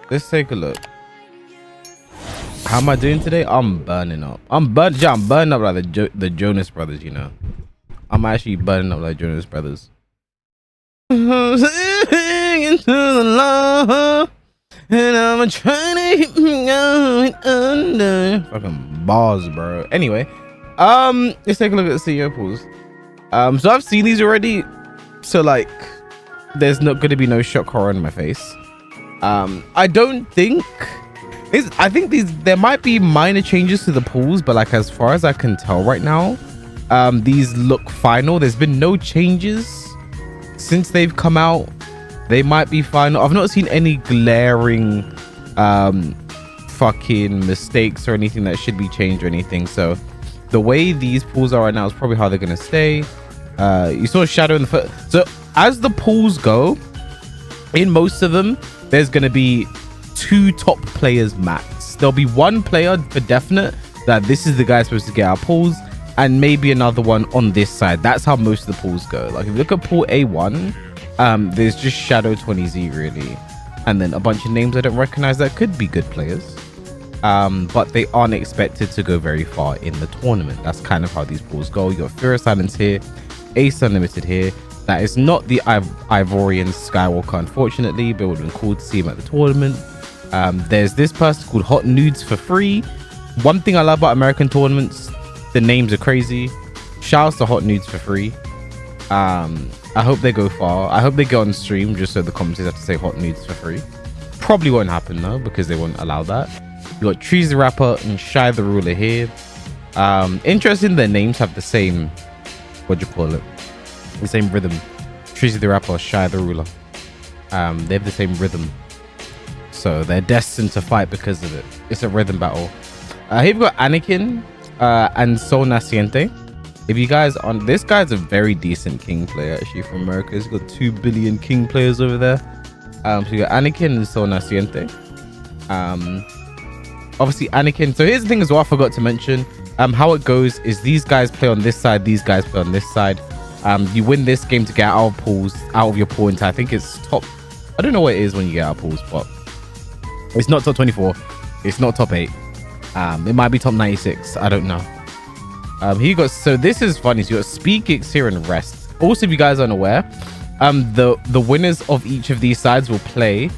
Let's take a look. How am I doing today? I'm burning up. I'm burning up like the Jonas Brothers, you know. I'm actually burning up like Jonas Brothers. Into the law, and I'm trying to hit me going under. Fucking bars, bro. Anyway, let's take a look at the CEO pools. So I've seen these already. So like, there's not going to be no shock horror in my face. I don't think. I think there might be minor changes to the pools, but like as far as I can tell right now, these look final. There's been no changes since they've come out. They might be final. I've not seen any glaring fucking mistakes or anything that should be changed or anything. So the way these pools are right now is probably how they're gonna stay. You saw Shadow in the first. So as the pools go, in most of them, there's gonna be 2 top players max. There'll be 1 player for definite that this is the guy supposed to get our pools, and maybe another one on this side. That's how most of the pools go. Like if you look at pool A1, there's just Shadow 20Z really, and then a bunch of names I don't recognize that could be good players, but they aren't expected to go very far in the tournament. That's kind of how these pools go. You got Fear Silence here, Ace Unlimited here. That is not the Ivorian Skywalker, unfortunately, but it would have been cool to see him at the tournament. There's this person called Hot Nudes for free. One thing I love about American tournaments, the names are crazy. Shouts to Hot Nudes for free. I hope they go far. I hope they go on stream just so the commentators have to say Hot Nudes for free. Probably won't happen though, because they won't allow that. You got Trees the Rapper and Shy the Ruler here. Interesting, their names have the same, what do you call it? The same rhythm. Trees the Rapper, Shy the Ruler. They have the same rhythm. So they're destined to fight because of it. It's a rhythm battle. Here we've got Anakin and Sol Naciente. If you guys on this guy's a very decent king player actually from America. He's got 2 billion king players over there. So you got Anakin and Sol Naciente. Obviously Anakin. So here's the thing as well I forgot to mention. How it goes is these guys play on this side, these guys play on this side. You win this game to get out of your pool into, I think it's top, I don't know what it is when you get out of pools, but it's not top 24, it's not top 8. It might be top 96, I don't know. Here you got, so this is funny, so you got Speed Kicks here and Rest. Also, if you guys aren't aware, the winners of each of these sides will play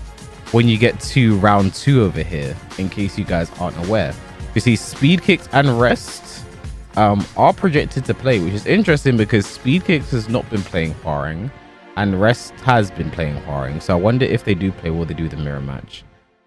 when you get to round 2 over here, in case you guys aren't aware. You see Speed Kicks and Rest are projected to play, which is interesting because Speed Kicks has not been playing Faring and Rest has been playing Faring. So I wonder if they do play, will they do the mirror match?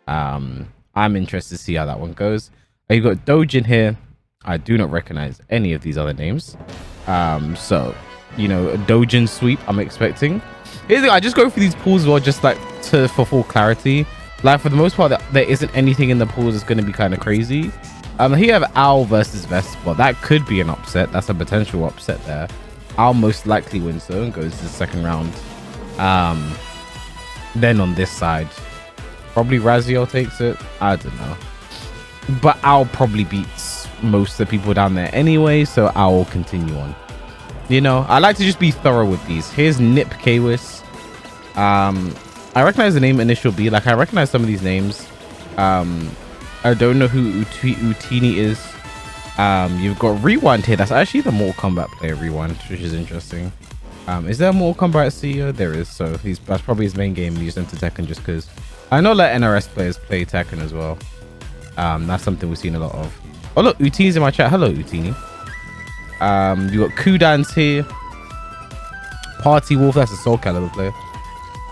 I'm interested to see how that one goes. You've got Dojin here. I do not recognize any of these other names. So, you know, a Dojin sweep I'm expecting. Here's the thing, I just go through these pools as well, just like for full clarity. Like for the most part, there isn't anything in the pools that's going to be kind of crazy. Here you have Owl versus Vest, but that could be an upset. That's a potential upset there. Owl most likely wins though and goes to the second round. Then on this side, probably Raziel takes it. I don't know. But Owl probably beats most of the people down there anyway, so Owl will continue on. You know, I like to just be thorough with these. Here's Nip Kwis. I recognize the name Initial B. Like, I recognize some of these names. I don't know who Utini is. You've got Rewind here. That's actually the Mortal Kombat player, Rewind, which is interesting. Is there a Mortal Kombat CEO? There is. So that's probably his main game. He used into Tekken just because I know that NRS players play Tekken as well. That's something we've seen a lot of. Oh look, Utini's in my chat. Hello, Utini. You got Kudans here. Party Wolf, that's a Soul Calibur player.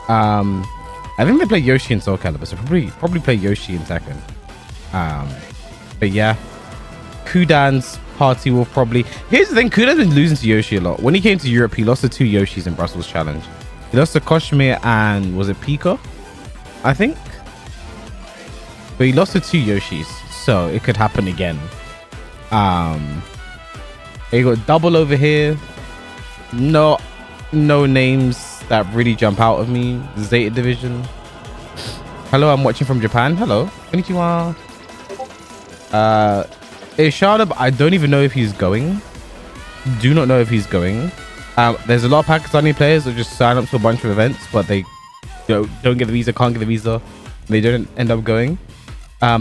I think they play Yoshi in Soul Calibur, so probably play Yoshi in Tekken. But yeah, Kudans, Party Wolf probably. Here's the thing, Kudan's been losing to Yoshi a lot. When he came to Europe, he lost to 2 Yoshis in Brussels Challenge. He lost to Koshmir and was it Pika? I think. But he lost to 2 Yoshis, so it could happen again. You got Double over here. No names that really jump out of me. Zeta Division. Hello, I'm watching from Japan. Hello. Konnichiwa. Ishada, I don't even know if he's going. Do not know if he's going. There's a lot of Pakistani players that just sign up to a bunch of events, but they don't get the visa, can't get the visa. they don't end up going.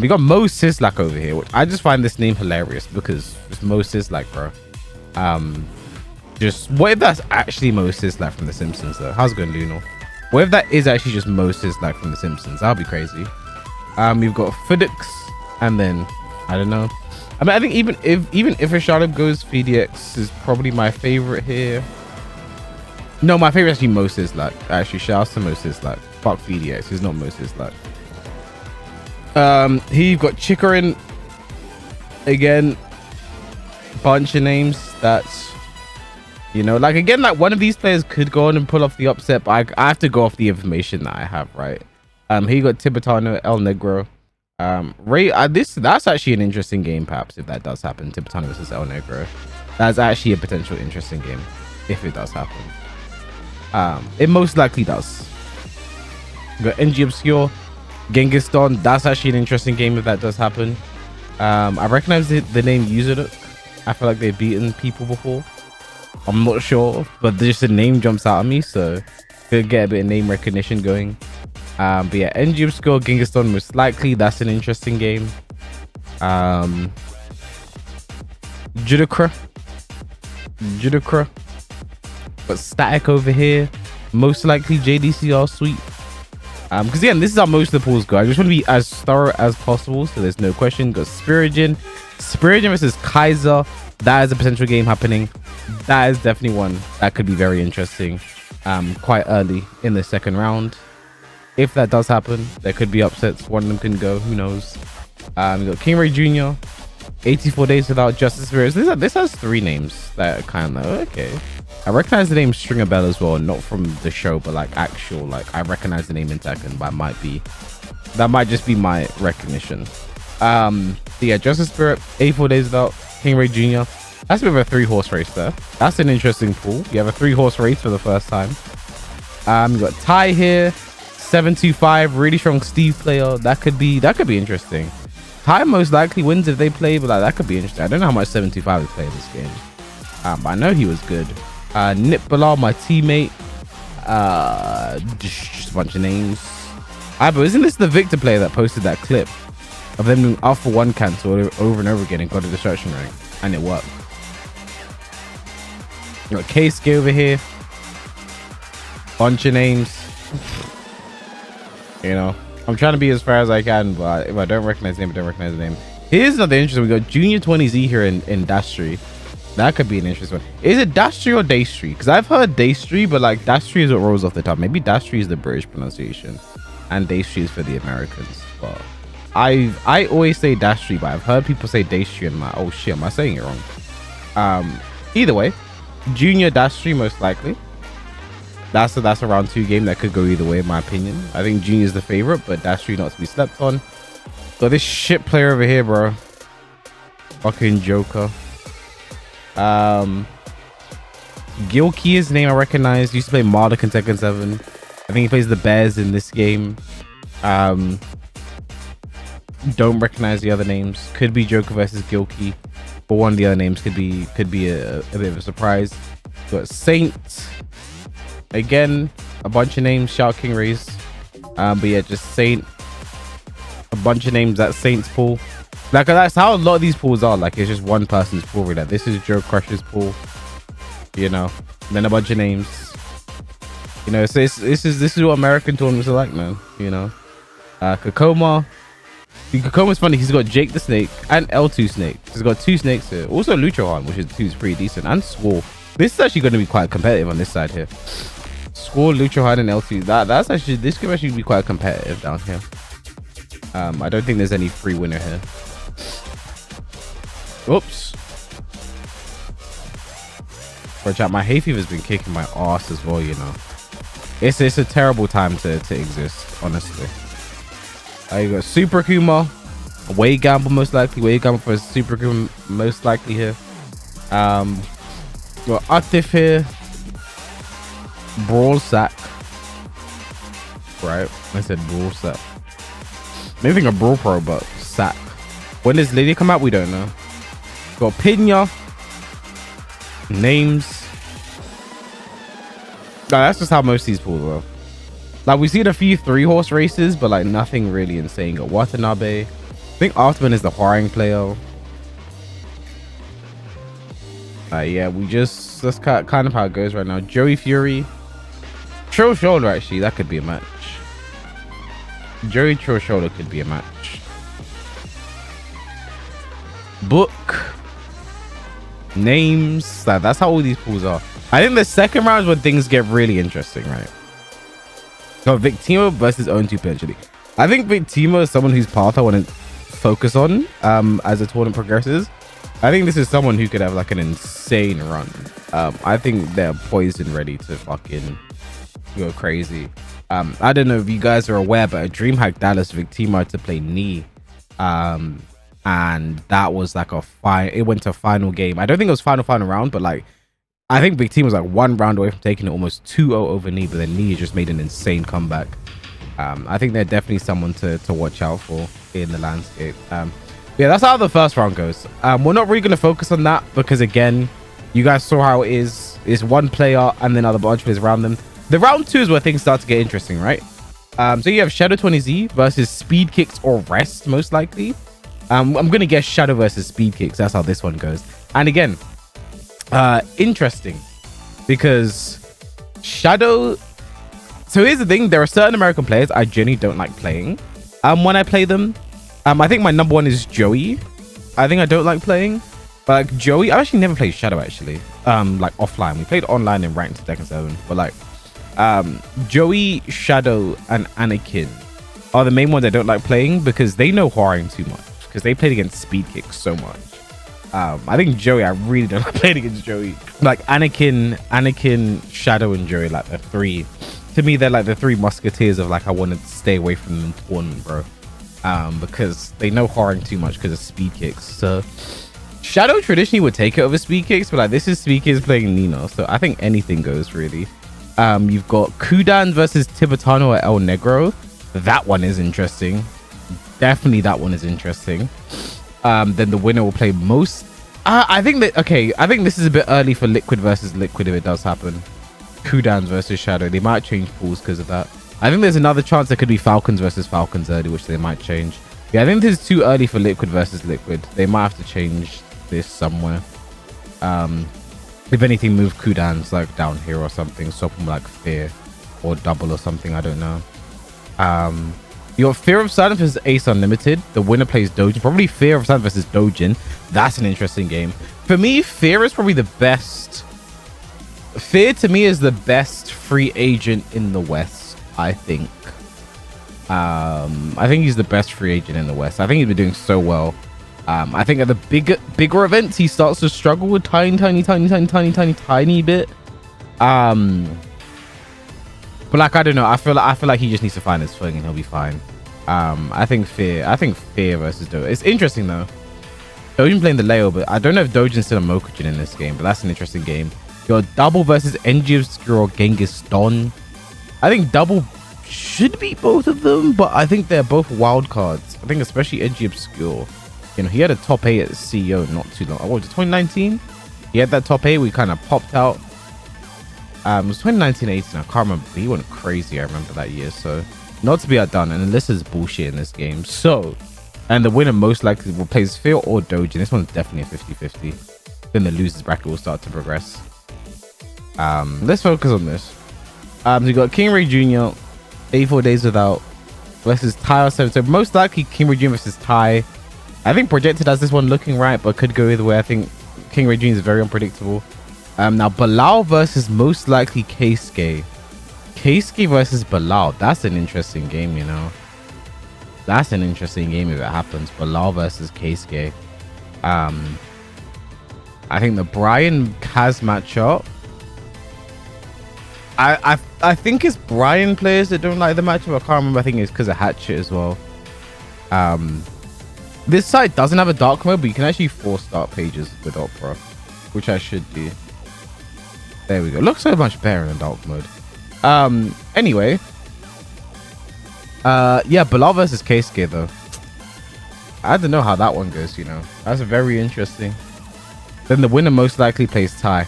We got Mo Sislak over here, which I just find this name hilarious because it's Mo Sislak, bro. Just what if that's actually Mo Sislak from The Simpsons, though? How's it going, Luno? What if that is actually just Mo Sislak from The Simpsons? That'll be crazy. We've got Fudix, and then I don't know. I mean, I think even if a Charlotte goes, VDX is probably my favorite here. No, my favorite is actually Mo Sislak. Actually, shout out to Mo Sislak. Fuck VDX, he's not Mo Sislak. Here you've got Chikarin. Again, bunch of names that's, you know, like, again, like one of these players could go on and pull off the upset, but I have to go off the information that I have, right? Here you got Tibetano, El Negro. Ray, that's actually an interesting game, perhaps, if that does happen. Tibetano versus El Negro. That's actually a potential interesting game if it does happen. It most likely does. You got NG Obscure, Genghis Don. That's actually an interesting game if that does happen. I recognize the name Uzuruk. I feel like they've beaten people before. I'm not sure, but just the name jumps out at me, so could get a bit of name recognition going. But yeah, NG Obscure, Genghis Don most likely. That's an interesting game. Judicra. But Static over here, most likely JDCR sweep. Because again, this is how most of the pools go. I just want to be as thorough as possible, so there's no question. Got Spirogen versus Kaiser. That is a potential game happening. That is definitely one that could be very interesting. Quite early in the second round. If that does happen, there could be upsets. One of them can go. Who knows? We got King Ray Jr. 84 Days Without Justice Spirits. This has three names that are kind of okay. I recognize the name Stringer Bell as well, not from the show, but like actual, like I recognize the name in Tekken, but that might just be my recognition. Yeah, Justice Spirit, 84 Days Without, King Ray Jr. That's a bit of a 3-horse race there. That's an interesting pool. You have a 3-horse race for the first time. You got Ty here, 725, really strong Steve player. That could be interesting. Ty most likely wins if they play, but like that could be interesting. I don't know how much 725 is playing this game, but I know he was good. Nip Bilal, my teammate. Just a bunch of names. But isn't this the Victor player that posted that clip of them doing Alpha 1 cancel over and over again and got a destruction ring, and it worked? You got K-Sk over here. Bunch of names. You know, I'm trying to be as fair as I can, but if I don't recognize the name, I don't recognize the name. Here's another interesting. We got Junior 20Z here in Dastry. That could be an interesting one. Is it Dastry or Daystry? Because I've heard Daystry, but like Dastry is what rolls off the top. Maybe Dastry is the British pronunciation and Daystry is for the Americans. But I always say Dastry, but I've heard people say Daystry and I'm like, oh shit, am I saying it wrong? Either way, Junior Dastry most likely. That's a round 2 game that could go either way in my opinion. I think Junior is the favorite, but Dastry not to be slept on. Got this shit player over here, bro. Fucking Joker. Gilkey is the name I recognize. Used to play Marduk in Tekken 7. I think he plays the Bears in this game. Don't recognize the other names. Could be Joker versus Gilkey, but one of the other names could be a bit of a surprise. Got Saint. Again, a bunch of names. Shout King Rays. But yeah, just Saint. A bunch of names that Saints pool. Like that's how a lot of these pools are. Like it's just one person's pool. Really. Like, this is Joe Crush's pool. You know, and then a bunch of names. You know, so this is what American tournaments are like, man. You know, Kakoma. Kakoma's funny. He's got Jake the Snake and L2 Snake. He's got 2 snakes here. Also Luchohan, which is pretty decent, and Squall. This is actually going to be quite competitive on this side here. Squall, Luchohan, and L2. This could actually be quite competitive down here. I don't think there's any free winner here. Oops. For chat, my hay fever's been kicking my ass as well, you know. It's a terrible time to exist, honestly. You got Super Kuma, Wade Gamble most likely. Wade Gamble for Super Kuma most likely here. Got Active here. Brawl Sack. Right, I said Brawl Sack. Maybe think a Brawl Pro, but Sack. When does Lady come out? We don't know. Got Pinya. Names. No, that's just how most of these pools are. Like we've seen a few 3-horse races, but like nothing really insane. Got Watanabe. I think Artman is the Hwoarang player. Yeah, that's kind of how it goes right now. Joey Fury. Trill Shoulder, actually, that could be a match. Joey Trill Shoulder could be a match. Book. Names. That's how all these pools are. I think the second round is when things get really interesting, right? So Victimo versus Own 2 potentially. I think Victimo is someone whose path I want to focus on as the tournament progresses. I think this is someone who could have like an insane run. I think they're poised and ready to fucking go crazy. I don't know if you guys are aware, but at DreamHack Dallas, Victimo had to play Knee. And that was like it went to a final game. I don't think it was final round, but like I think Big Team was like 1 round away from taking it almost 2-0 over Knee, but then Knee just made an insane comeback. I think they're definitely someone to watch out for in the landscape. Yeah, that's how the first round goes. We're not really going to focus on that because again, you guys saw how it is. It's one player and then other bunch of players around them. The round 2 is where things start to get interesting, right? So you have Shadow 20Z versus Speed Kicks or Rest, most likely. I'm going to guess Shadow versus Speed Kicks. That's how this one goes. And again, interesting because Shadow... So here's the thing. There are certain American players I genuinely don't like playing when I play them. I think my number 1 is Joey. I think I don't like playing. But like Joey, I actually never played Shadow actually. Like offline. We played online in ranked Tekken 7. But like Joey, Shadow, and Anakin are the main ones I don't like playing because they know Hwoarang too much. Because they played against Speed Kicks so much. I think Joey, I really don't like playing against Joey. Like Anakin, Shadow, and Joey, like the 3. To me, they're like the 3 musketeers of like I want to stay away from them in the tournament, bro. Because they know Hwoarang too much because of Speed Kicks. So Shadow traditionally would take it over Speed Kicks, but like this is Speed Kicks playing Nino, so I think anything goes really. You've got Kudan versus Tibetano at El Negro. That one is interesting. Definitely that one is interesting. Then the winner will play most. I think this is a bit early for Liquid versus Liquid if it does happen. Kudans versus Shadow. They might change pools because of that. I think there's another chance there could be Falcons versus Falcons early, which they might change. Yeah, I think this is too early for Liquid versus Liquid. They might have to change this somewhere. If anything, move Kudans like down here or something. Swap them like Fear or Double or something. I don't know. You got Fear of Silence versus Ace Unlimited. The winner plays Dojin. Probably Fear of Silence versus Dojin. That's an interesting game. For me, Fear is probably the best. Fear to me is the best free agent in the West, I think. I think he's the best free agent in the West. I think he's been doing so well. I think at the bigger events, he starts to struggle with tiny bit. But like I don't know, I feel like he just needs to find his footing and he'll be fine. I think Fear versus Dojin. It's interesting though. Dojin playing the Leo, but I don't know if Dojin's still a Mokujin in this game, but that's an interesting game. You got Double versus NG Obscure or Genghis Don. I think Double should beat both of them, but I think they're both wild cards. I think especially NG Obscure. You know, he had a top 8 at CEO not too long. What was it, 2019? He had that top 8. We kind of popped out. It was 2019-18. I can't remember. But he went crazy. I remember that year. So, not to be outdone. And this is bullshit in this game. So, and the winner most likely will play Fear or Dojin. This one's definitely a 50-50. Then the losers bracket will start to progress. Let's focus on this. So you got King Ray Jr. 84 Days Without versus Ty or 7. So most likely King Ray Jr. versus Ty. I think projected as this one looking right, but could go either way. I think King Ray Jr. is very unpredictable. Now Bilal versus most likely Keisuke. Keisuke versus Bilal. That's an interesting game, you know. That's an interesting game if it happens. Bilal versus Keisuke. I think the Brian Kaz matchup. I think it's Brian players that don't like the matchup. I can't remember. I think it's because of Hatchet as well. This side doesn't have a dark mode, but you can actually force start pages with Opera, which I should do. There we go. Looks so much better in dark mode. Anyway. Yeah, Bilal versus Keisuke though. I don't know how that one goes, you know. That's very interesting. Then the winner most likely plays Ty.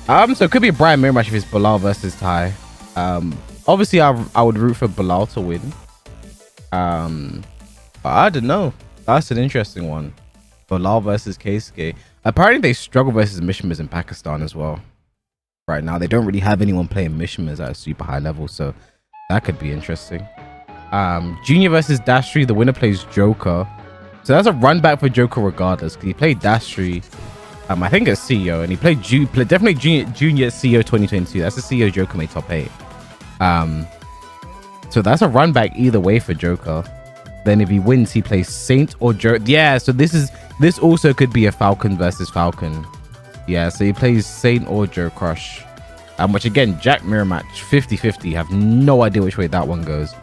So it could be a Brian Mirror match if it's Bilal versus Ty. Obviously, I would root for Bilal to win. But I don't know. That's an interesting one. Bilal versus Keisuke. Apparently, they struggle versus Mishimas in Pakistan as well. Right now, they don't really have anyone playing Mishimas at a super high level, so that could be interesting. Junior versus Dastry. The winner plays Joker. So that's a run back for Joker regardless, because he played Dastry. I think it's CEO, and he played definitely Junior at CEO 2022. That's the CEO Joker made top 8. So that's a run back either way for Joker. Then if he wins, he plays Saint or Joker. Yeah, so this also could be a Falcon versus Falcon. Yeah, so he plays Saint or Joe Crush. Which again, Jack mirror match 50-50. Have no idea which way that one goes.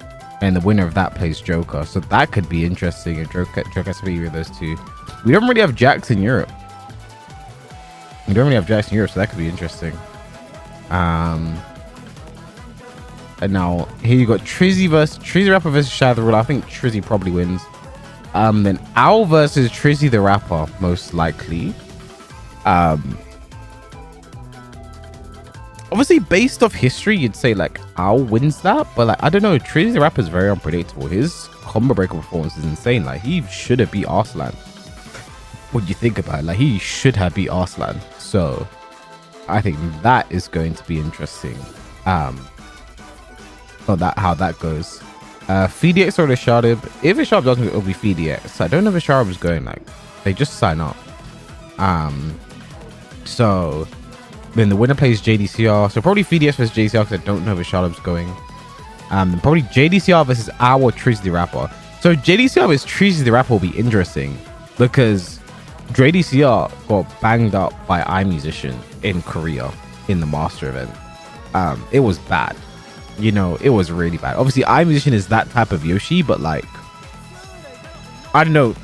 And the winner of that plays Joker. So that could be interesting if Joker has to be either of those two. We don't really have Jacks in Europe. So that could be interesting. And now here you got Trizzy Rapper versus Shadow the Ruler. I think Trizzy probably wins. Then Owl versus Trizzy the Rapper, most likely. Obviously based off history, you'd say like Owl wins that, but like I don't know, Trizzy the Rapper is very unpredictable. His combo breaker performance is insane. Like he should have beat Arslan. What do you think about it? Like he should have beat Arslan. So I think that is going to be interesting. How that goes. FeedX or the Sharib. If a Sharib doesn't, it'll be FeedX. I don't know if a Sharib is going. Like they just sign up. So then the winner plays JDCR. So probably FeedX versus JDCR because I don't know if a Sharib's going. Probably JDCR versus our Trizzy the Rapper. So JDCR versus Trizzy the Rapper will be interesting because JDCR got banged up by iMusician in Korea in the Master event. It was bad. You know, it was really bad. Obviously, iMusician is that type of Yoshi, but like, I don't know.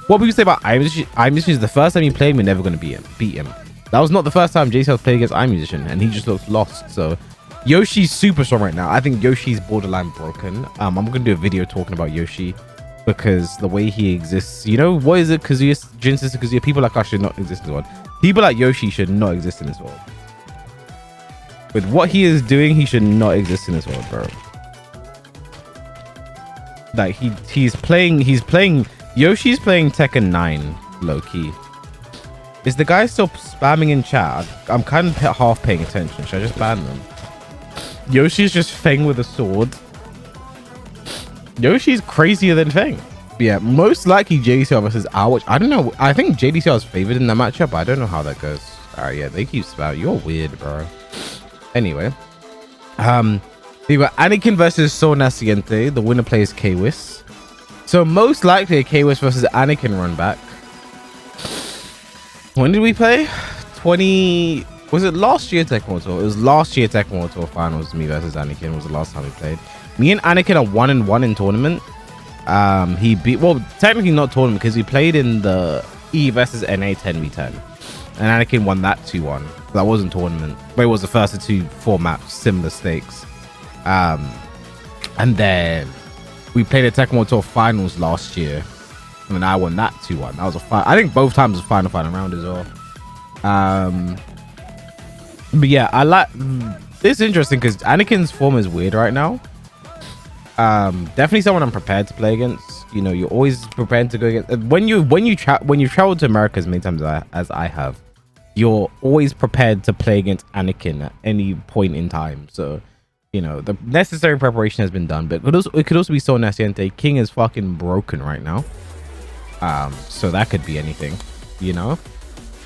What people say about iMusician? iMusician is the first time you play him, you're never going to beat him. That was not the first time JCL played against iMusician, and he just looks lost. So, Yoshi's super strong right now. I think Yoshi's borderline broken. I'm going to do a video talking about Yoshi because the way he exists, you know, what is it? Kazuya, Jin Sister Kazuya, people like us should not exist in this world. People like Yoshi should not exist in this world. With what he is doing, he should not exist in this world, bro. Like he's playing Yoshi's playing Tekken 9 low key. Is the guy still spamming in chat? I'm kind of half paying attention. Should I just ban them? Yoshi's just Feng with a sword. Yoshi's crazier than Feng. Yeah, most likely JDCR versus R, which I don't know. I think JDCR is favored in that matchup, but I don't know how that goes. All right, yeah, they keep spamming. You're weird, bro. Anyway, you got Anakin versus Sol Naciente. The winner plays Kwis. So most likely a Kwis versus Anakin run back. When did we play? Was it last year Tekken Tour? It was last year Tekken Tour finals. Me versus Anakin was the last time we played. Me and Anakin are 1-1 in tournament. He beat, well, technically not tournament because we played in the E versus NA 10v10. And Anakin won that 2-1. That wasn't tournament, but it was the first of 2 formats, similar stakes. And then we played at Tekken Tour finals last year, and then I won that 2-1. That was a fight. I think both times was final round as well. But yeah, I like. It's interesting because Anakin's form is weird right now. Definitely someone I'm prepared to play against. You know, you're always prepared to go against. When you travel to America as many times as I have, you're always prepared to play against Anakin at any point in time. So, you know, the necessary preparation has been done. But it could also be Sol Naciente. King is fucking broken right now. So that could be anything, you know.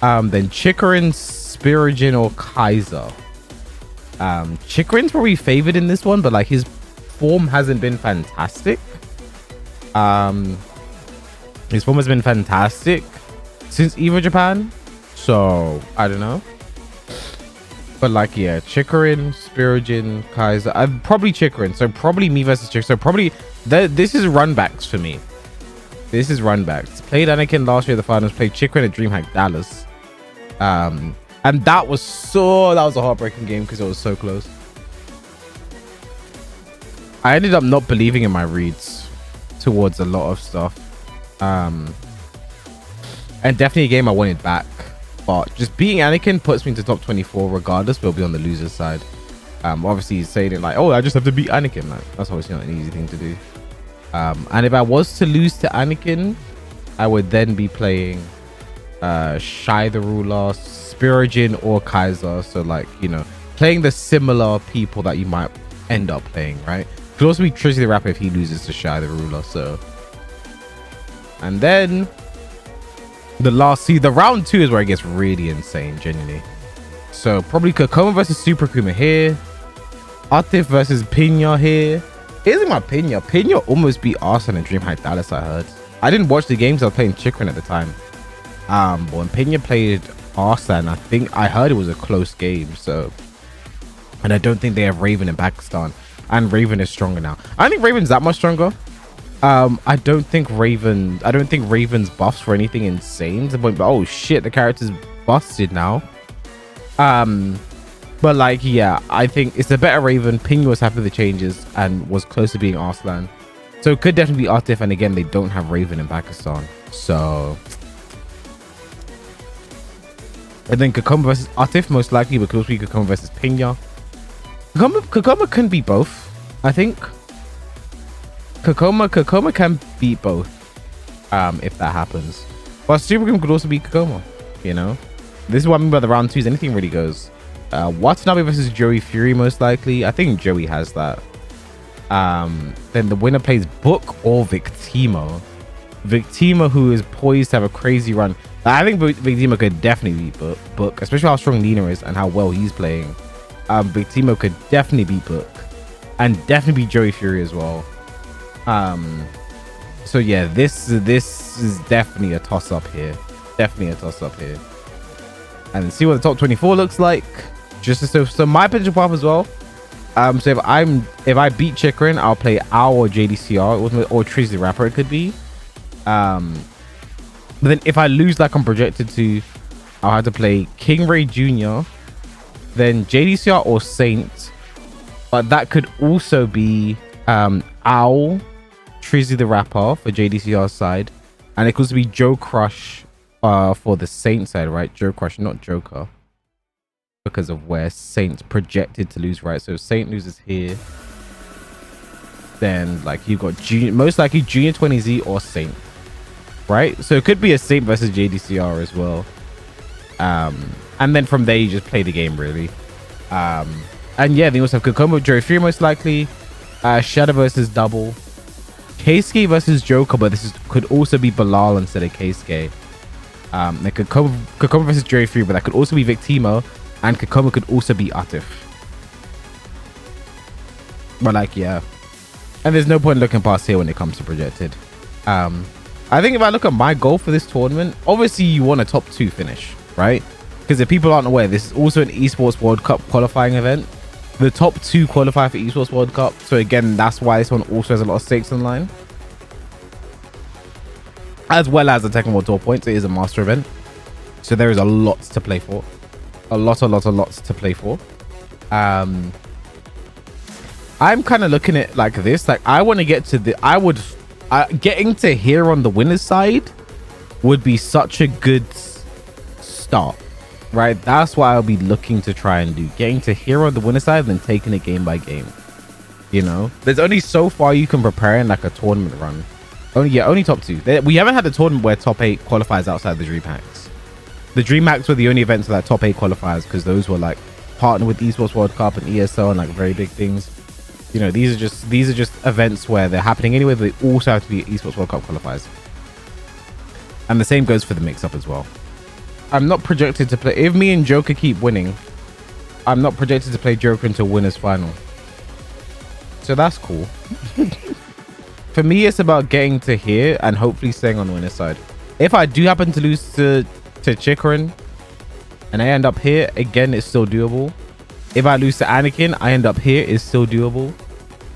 Then Chikarin, Spirijin, or Kaiser. Chikarin's probably favored in this one, but like his form hasn't been fantastic. His form has been fantastic since EVO Japan. So I don't know, but like, yeah, Chikarin, Spirijin, Kaiser. I'm probably Chikarin, so probably me versus Chikarin. So probably this is runbacks for me. This is runbacks. Played Anakin last year at the finals. Played Chikarin at DreamHack Dallas, and that was a heartbreaking game because it was so close. I ended up not believing in my reads towards a lot of stuff, and definitely a game I wanted back. But just beating Anakin puts me into top 24 regardless. We'll be on the loser's side. Obviously he's saying it like, oh, I just have to beat Anakin. Like, that's obviously not an easy thing to do. And if I was to lose to Anakin, I would then be playing Shai the Ruler, Spirogin, or Kaiser. So like, you know, playing the similar people that you might end up playing, right? Could also be Trizzy the Rapper if he loses to Shai the Ruler. So, and then the round 2 is where it gets really insane, genuinely. So probably Kokoma versus Super Kuma here. Atif versus Pina here. Here's my Pina. Pina almost beat Arsenal and DreamHack Dallas, I heard. I didn't watch the games. I was playing Chikrin at the time. But when Pina played Arsenal, I heard it was a close game. So, and I don't think they have Raven in Pakistan. And Raven is stronger now. I don't think Raven's that much stronger. I don't think Raven's buffs for anything insane to the point, but oh shit, the character's busted now. But like, yeah, I think it's a better Raven. Ping was happy with the changes and was close to being Arslan. So it could definitely be Atif, and again, they don't have Raven in Pakistan. So I think Kokoma versus Atif most likely, but could also be Kokoma versus Pinya. Kokoma can beat both, I think. Kokoma can beat both, if that happens. But Supergrim could also beat Kokoma, you know? This is what I mean by the round 2s. Anything really goes. Watanabe versus Joey Fury most likely. I think Joey has that. Then the winner plays Book or Victimo. Victimo, who is poised to have a crazy run. I think Victimo could definitely beat Book, especially how strong Nina is and how well he's playing. Victimo could definitely beat Book and definitely beat Joey Fury as well. So yeah, this is definitely a toss-up here. Definitely a toss-up here. And see what the top 24 looks like. Just so my potential path as well. So if I beat Chikrin, I'll play Owl or JDCR or Trizzy the Rapper. It could be. But then if I lose like I'm projected to, I'll have to play King Ray Jr., then JDCR or Saint. But that could also be Owl, Trizzy the Rapper for JDCR's side, and it could also be Joe Crush for the Saint side, right? Joe Crush, not Joker, because of where Saint's projected to lose, right? So Saint loses here, then like you've got Junior, most likely Junior 20Z or Saint, right? So it could be a Saint versus JDCR as well. And then from there you just play the game really. And yeah, they also have Kokoma Joey Fury most likely, Shadow versus Double, Keisuke versus Joker, but could also be Bilal instead of Keisuke. They could Kokoma versus Joey Fury, but that could also be Victimo, and Kokoma could also be Atif. But like, yeah, and there's no point looking past here when it comes to projected. I think if I look at my goal for this tournament, obviously you want a top 2 finish, right? Because if people aren't aware, this is also an Esports World Cup qualifying event. The top 2 qualify for Esports World Cup. So again, that's why this one also has a lot of stakes in line. As well as the Tekken World Tour points. It is a master event. So there is a lot to play for. A lot to play for. I'm kind of looking at it like this. Like, I want to get to the... getting to here on the winner's side would be such a good start. Right, that's what I'll be looking to try and do. Getting to here on the winner side and then taking it game by game. You know, there's only so far you can prepare in like a tournament run. Only top 2. We haven't had a tournament where top 8 qualifies outside the DreamHacks. The DreamHacks were the only events where that top 8 qualifiers, because those were like partnered with Esports World Cup and ESL and like very big things. You know, these are just events where they're happening anyway, but they also have to be Esports World Cup qualifiers. And the same goes for the mix-up as well. I'm not projected to play... If me and Joker keep winning, I'm not projected to play Joker until winners final. So that's cool. For me, it's about getting to here and hopefully staying on the winner's side. If I do happen to lose to Chikrin and I end up here, again, it's still doable. If I lose to Anakin, I end up here, it's still doable.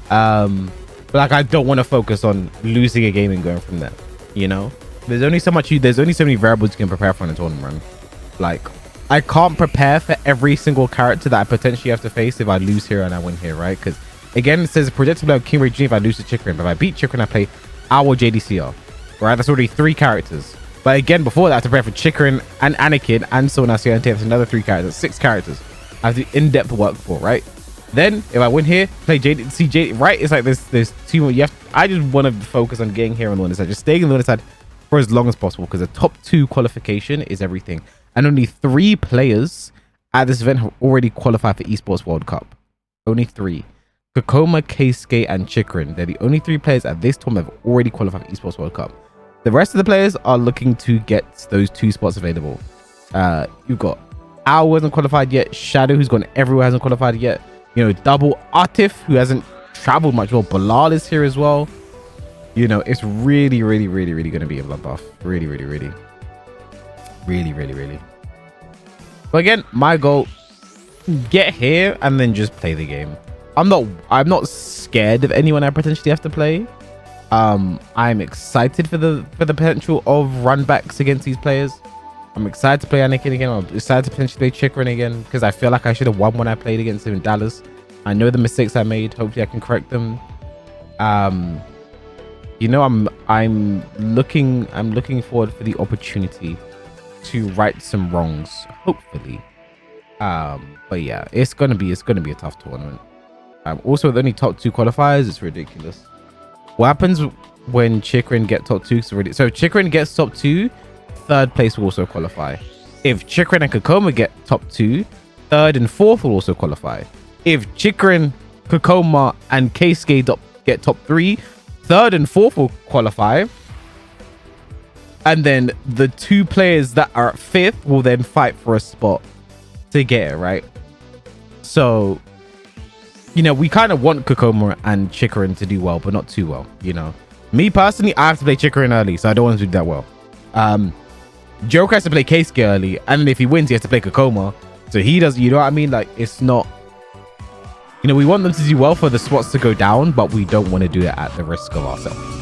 But like, I don't want to focus on losing a game and going from there, you know? There's only so many variables you can prepare for in a tournament run. Like, I can't prepare for every single character that I potentially have to face if I lose here and I win here, right? Because again, it says projected to play King Ray Jr. if I lose to Chikrin. But if I beat Chikrin, I play Owl JDCR, right? That's already 3 characters. But again, before that, I have to prepare for Chikrin and Anakin and so on. That's another 3 characters, 6 characters I have to in-depth work for, right? Then if I win here, play JD, see JD, right? It's like there's two more. I just want to focus on getting here on the winner side, just staying on the winner side for as long as possible, because the top 2 qualification is everything. And only 3 players at this event have already qualified for Esports World Cup. Only 3. Kokoma, Keisuke, and Chikrin. They're the only 3 players at this tournament that have already qualified for Esports World Cup. The rest of the players are looking to get those 2 spots available. You've got Al, who hasn't qualified yet. Shadow, who's gone everywhere, hasn't qualified yet. You know, Double Atif, who hasn't traveled much. Well, Bilal is here as well. You know, it's really going to be a bloodbath. Really. But again, my goal, get here and then just play the game. I'm not scared of anyone I potentially have to play. I'm excited for the potential of runbacks against these players. I'm excited to play Anakin again. I'm excited to potentially play Chikrin again, because I feel like I should have won when I played against him in Dallas. I know the mistakes I made. Hopefully I can correct them. You know, I'm looking forward for the opportunity to right some wrongs, hopefully. But yeah, it's gonna be a tough tournament. Also, with only top 2 qualifiers, it's ridiculous. What happens when Chikrin get top 2? So if Chikrin gets top 2, 3rd place will also qualify. If Chikrin and Kokoma get top 2, 3rd and 4th will also qualify. If Chikrin, Kokoma, and Keisuke get top 3, 3rd and 4th will qualify. And then the 2 players that are at 5th will then fight for a spot to get it, right? So, you know, we kind of want Kokoma and Chikrin to do well, but not too well, you know. Me personally, I have to play Chikrin early, so I don't want to do that well. Joker has to play Keisuke early, and if he wins, he has to play Kokoma. So he does, you know what I mean? Like, it's not, you know, we want them to do well for the spots to go down, but we don't want to do it at the risk of ourselves.